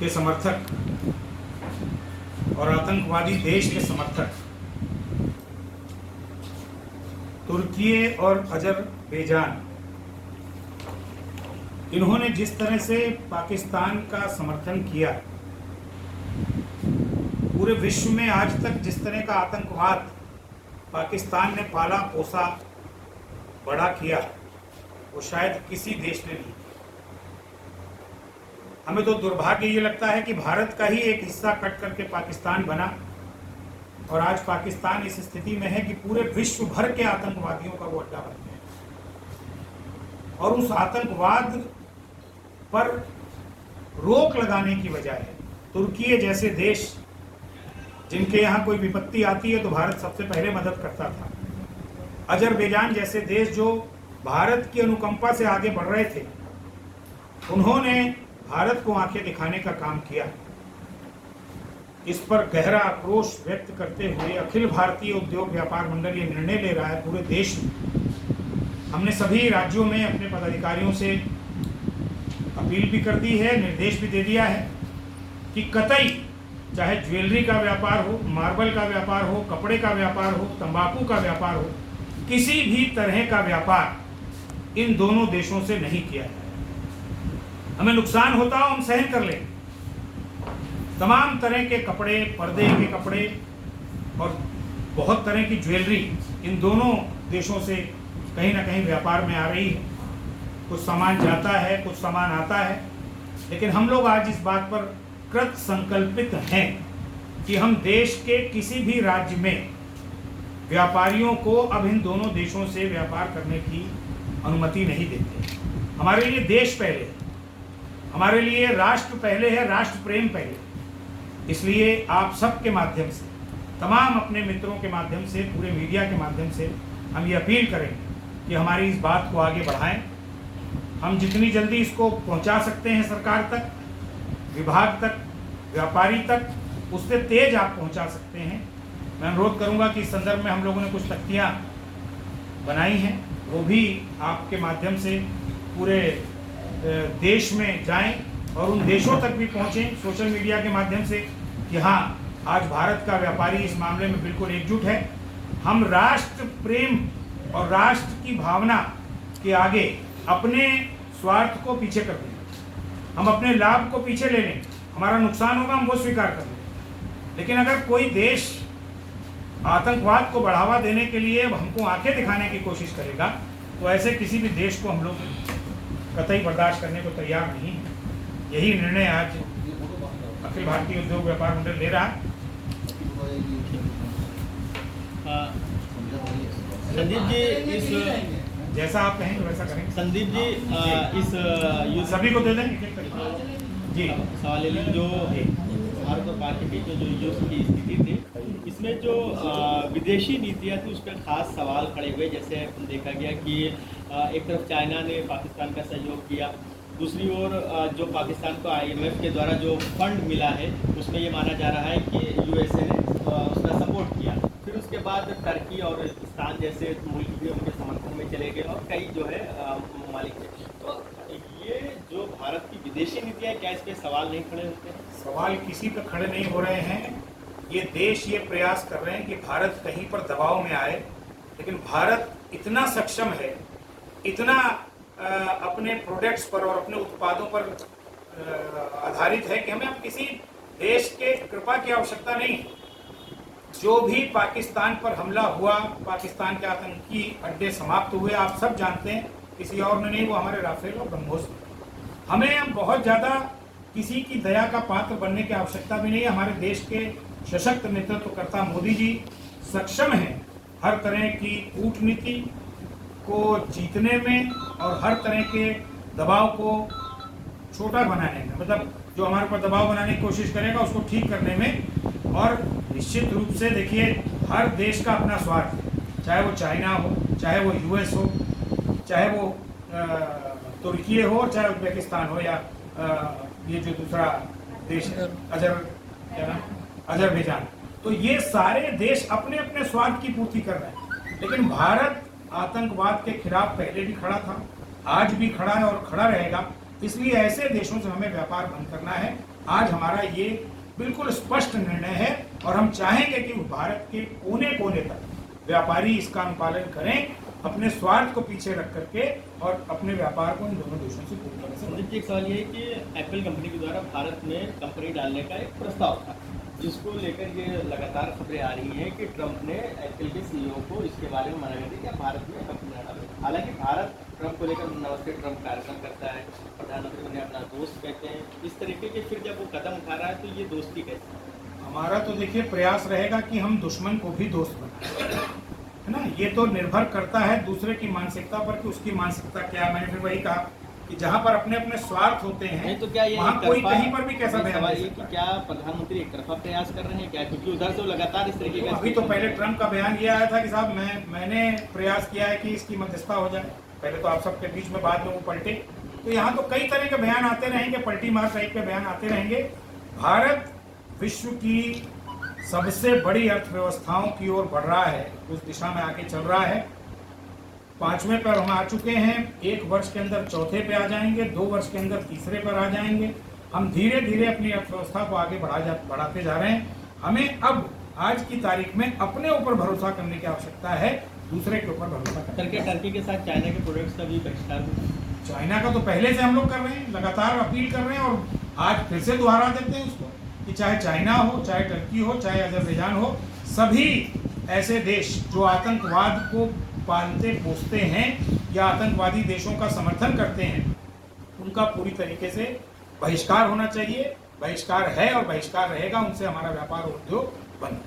के समर्थक और आतंकवादी देश के समर्थक तुर्की और अजरबैजान, इन्होंने जिस तरह से पाकिस्तान का समर्थन किया, पूरे विश्व में आज तक जिस तरह का आतंकवाद पाकिस्तान ने पाला पोसा बड़ा किया, वो शायद किसी देश ने नहीं। हमें तो दुर्भाग्य ये लगता है कि भारत का ही एक हिस्सा कट करके पाकिस्तान बना और आज पाकिस्तान इस स्थिति में है कि पूरे विश्व भर के आतंकवादियों का वो अड्डा बन गया। और उस आतंकवाद पर रोक लगाने की बजाय तुर्की जैसे देश, जिनके यहाँ कोई विपत्ति आती है तो भारत सबसे पहले मदद करता था, अजरबैजान जैसे देश जो भारत की अनुकंपा से आगे बढ़ रहे थे, उन्होंने भारत को आंखें दिखाने का काम किया। इस पर गहरा आक्रोश व्यक्त करते हुए अखिल भारतीय उद्योग व्यापार मंडल ये निर्णय ले रहा है पूरे देश में। हमने सभी राज्यों में अपने पदाधिकारियों से अपील भी कर दी है, निर्देश भी दे दिया है कि कतई चाहे ज्वेलरी का व्यापार हो, मार्बल का व्यापार हो, कपड़े का व्यापार हो, तंबाकू का व्यापार हो, किसी भी तरह का व्यापार इन दोनों देशों से नहीं किया जाए। हमें नुकसान होता हो हम सहन कर लें। तमाम तरह के कपड़े, पर्दे के कपड़े और बहुत तरह की ज्वेलरी इन दोनों देशों से कहीं ना कहीं व्यापार में आ रही है। कुछ सामान जाता है, कुछ सामान आता है, लेकिन हम लोग आज इस बात पर कृत संकल्पित हैं कि हम देश के किसी भी राज्य में व्यापारियों को अब इन दोनों देशों से व्यापार करने की अनुमति नहीं देते। हमारे लिए देश पहले है, हमारे लिए राष्ट्र पहले है, राष्ट्र प्रेम पहले। इसलिए आप सब के माध्यम से, तमाम अपने मित्रों के माध्यम से, पूरे मीडिया के माध्यम से हम ये अपील करेंगे कि हमारी इस बात को आगे बढ़ाएं। हम जितनी जल्दी इसको पहुंचा सकते हैं सरकार तक, विभाग तक, व्यापारी तक, उससे तेज आप पहुंचा सकते हैं। मैं अनुरोध करूंगा कि इस संदर्भ में हम लोगों ने कुछ तख्तियां बनाई हैं, वो भी आपके माध्यम से पूरे देश में जाएं और उन देशों तक भी पहुंचें सोशल मीडिया के माध्यम से कि हाँ, आज भारत का व्यापारी इस मामले में बिल्कुल एकजुट है। हम राष्ट्र प्रेम और राष्ट्र की भावना के आगे अपने स्वार्थ को पीछे कर दें, हम अपने लाभ को पीछे ले लें, हमारा नुकसान होगा हम वो स्वीकार कर लें। लेकिन अगर कोई देश आतंकवाद को बढ़ावा देने के लिए हमको आंखें दिखाने की कोशिश करेगा तो ऐसे किसी भी देश को हम लोग कतई बर्दाश्त करने को तैयार नहीं है। यही निर्णय आज अखिल भारतीय उद्योग व्यापार मंडल ले रहा है। संदीप जी, इस जैसा आप कहेंगे वैसा करेंगे। संदीप जी, इस सभी को दे दें जी। सवाल जो भारत और पाक के बीच में जो युद्ध की स्थिति थी, इसमें जो विदेशी नीतियाँ थी उस पर खास सवाल खड़े हुए। जैसे देखा गया कि एक तरफ चाइना ने पाकिस्तान का सहयोग किया, दूसरी ओर जो पाकिस्तान को IMF के द्वारा जो फंड मिला है उसमें ये माना जा रहा है कि USA ने उसका सपोर्ट किया। फिर उसके बाद टर्की और पाकिस्तान जैसे मुल्क भी उनके समर्थन में चले गए और कई जो है ममालिक थे। तो ये जो भारत की विदेशी नीतियाँ, क्या इस पर सवाल नहीं खड़े होते हैं? सवाल किसी पर खड़े नहीं हो रहे हैं। ये देश ये प्रयास कर रहे हैं कि भारत कहीं पर दबाव में आए, लेकिन भारत इतना सक्षम है, इतना अपने प्रोडक्ट्स पर और अपने उत्पादों पर आधारित है कि हमें अब किसी देश के कृपा की आवश्यकता नहीं। जो भी पाकिस्तान पर हमला हुआ, पाकिस्तान के आतंकी अड्डे समाप्त हुए, आप सब जानते हैं, किसी और ने नहीं, वो हमारे राफेल और ब्रह्मोस ने। हमें अब बहुत ज़्यादा किसी की दया का पात्र बनने की आवश्यकता भी नहीं है। हमारे देश के सशक्त नेतृत्वकर्ता मोदी जी सक्षम हैं हर तरह की कूटनीति को जीतने में और हर तरह के दबाव को छोटा बनाने में, मतलब जो हमारे ऊपर दबाव बनाने की कोशिश करेगा उसको ठीक करने में। और निश्चित रूप से देखिए, हर देश का अपना स्वार्थ है, चाहे वो चाइना हो, चाहे वो US हो, चाहे वो तुर्की हो, चाहे उज्बेकिस्तान हो, या ये जो दूसरा देश है अजरबैजान। तो ये सारे देश अपने अपने स्वार्थ की पूर्ति कर रहे हैं। लेकिन भारत आतंकवाद के खिलाफ पहले भी खड़ा था, आज भी खड़ा है और खड़ा रहेगा। इसलिए ऐसे देशों से हमें व्यापार बंद करना है। आज हमारा ये बिल्कुल स्पष्ट निर्णय है और हम चाहेंगे कि भारत के कोने कोने तक व्यापारी इसका अनुपालन करें, अपने स्वार्थ को पीछे रख करके, और अपने व्यापार को इन दोनों देशों से पूरी तरह से संदीप जी, एक सवाल ये है कि एप्पल कंपनी के द्वारा भारत में कंपनी डालने का एक प्रस्ताव था, जिसको लेकर ये लगातार खबरें आ रही हैं कि ट्रंप ने एप्पल के सीईओ को इसके बारे में मना कर दिया कि आप भारत में कंपनी ना डालें। हालांकि भारत ट्रंप को लेकर नमस्ते ट्रंप कार्यक्रम करता है, प्रधानमंत्री उन्हें अपना दोस्त कहते हैं। इस तरीके के फिर जब वो कदम उठा रहा है तो ये दोस्ती कैसे? हमारा तो देखिए प्रयास रहेगा कि हम दुश्मन को भी दोस्त बनाएं, है ना। ये तो निर्भर करता है दूसरे की मानसिकता पर कि उसकी मानसिकता क्या है। मैंने फिर वही कहा कि जहां पर अपने अपने स्वार्थ होते हैं, नहीं तो क्या ये वहां कोई कहीं पर भी कैसा बयान दे कि सकता है। क्या प्रधानमंने एक तरफा प्रयास कर रहे हैं क्या? क्योंकि उधर से लगातार इस तरीके का अभी तो पहले ट्रंप का बयान ये आया था कि साहब मैंने प्रयास किया है कि इसकी मध्यस्थता हो जाए। पहले तो आप सबके बीच में, बाद में वो पलटे। तो यहाँ तो कई तरह के बयान आते रहेंगे, पलटी मार टाइप के बयान आते रहेंगे। भारत विश्व की सबसे बड़ी अर्थव्यवस्थाओं की ओर बढ़ रहा है, उस दिशा में आगे चल रहा है। 5वें पर हम आ चुके हैं, 1 वर्ष के अंदर 4थे पे आ जाएंगे, 2 वर्ष के अंदर 3रे पर आ जाएंगे। हम धीरे धीरे अपनी अर्थव्यवस्था को आगे बढ़ाते जा रहे हैं। हमें अब आज की तारीख में अपने ऊपर भरोसा करने की आवश्यकता है, दूसरे के ऊपर भरोसा करने। टर्की के साथ चाइना के प्रोडक्ट्स का भी बहिष्कार हुआ। चाइना का तो पहले से हम लोग कर रहे हैं, लगातार अपील कर रहे हैं, और आज फिर से दोहरा देते हैं उसको कि चाहे चाइना हो, चाहे टर्की हो, चाहे अजरबैजान हो, सभी ऐसे देश जो आतंकवाद को पालते पोसते हैं या आतंकवादी देशों का समर्थन करते हैं, उनका पूरी तरीके से बहिष्कार होना चाहिए। बहिष्कार है और बहिष्कार रहेगा, उनसे हमारा व्यापार और उद्योग बंद।